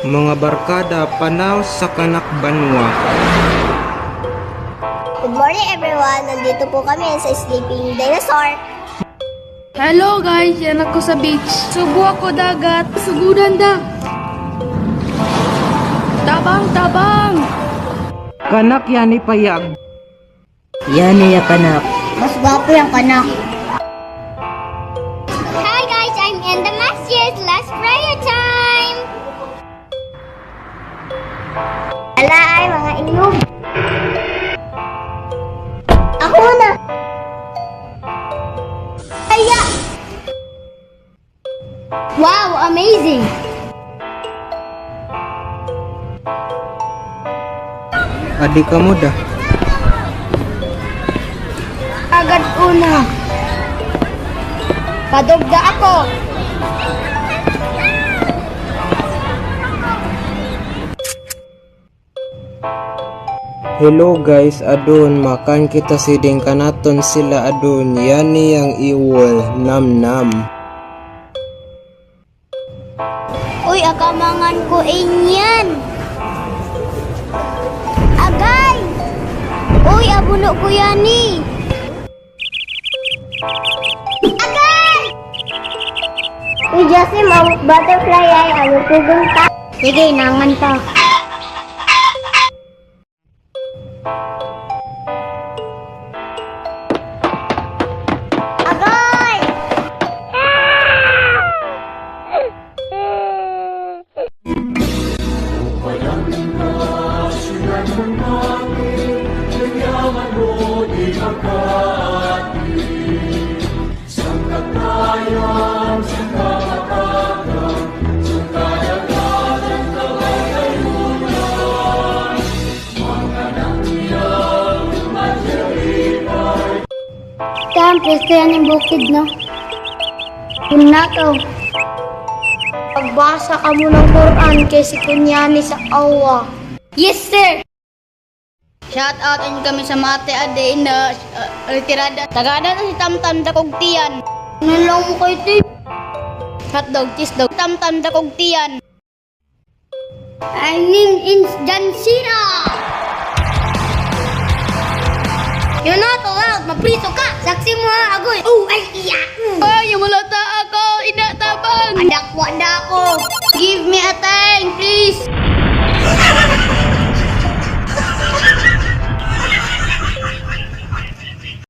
Mga barkada, panaw sa Kanak Banwa. Good morning everyone! Nandito po kami sa Sleeping Dinosaur. Hello guys, yan ako sa beach. Subo ako dagat. Sugudan da. Tabang, tabang. Kanak yani payag. Yani ya kanak. Mas gwapo yung kanak. Hi guys, I'm in the masjid. Last prayer time! Ala ay mga inyong. Ako na! Kaya! Wow, amazing! Adik kamu dah. Agad una. Padugda ako. Hello guys, adun makan kita siding kanaton sila adun. Yani yang iwol nam nam. Uy, akamangan ko inyan. Agay! Uy, abuno ko yan ni. Agay! Uy, Josim, ang butterfly ay ano pugon ta. Sige, nangan pa. Agay! Siyempre, yan yung bukid, no? Una to. Pagbasa ka mo ng Quran kay si Kunyani sa awa. Yes, sir! Shout out din kami sa mate ade na retirada. Tagada na si Tamtam da kogtiyan. Ano lang mo kayo, Tip? Hotdog, cheese dog. Tamtam da kogtiyan. I mean, in John Cena! Yun na to, mapriso ka! Saksi mo ha, agoy! Oh, ay, iya! Ay, malata ako. Ina tabang. Adak ko! Give me a time, please!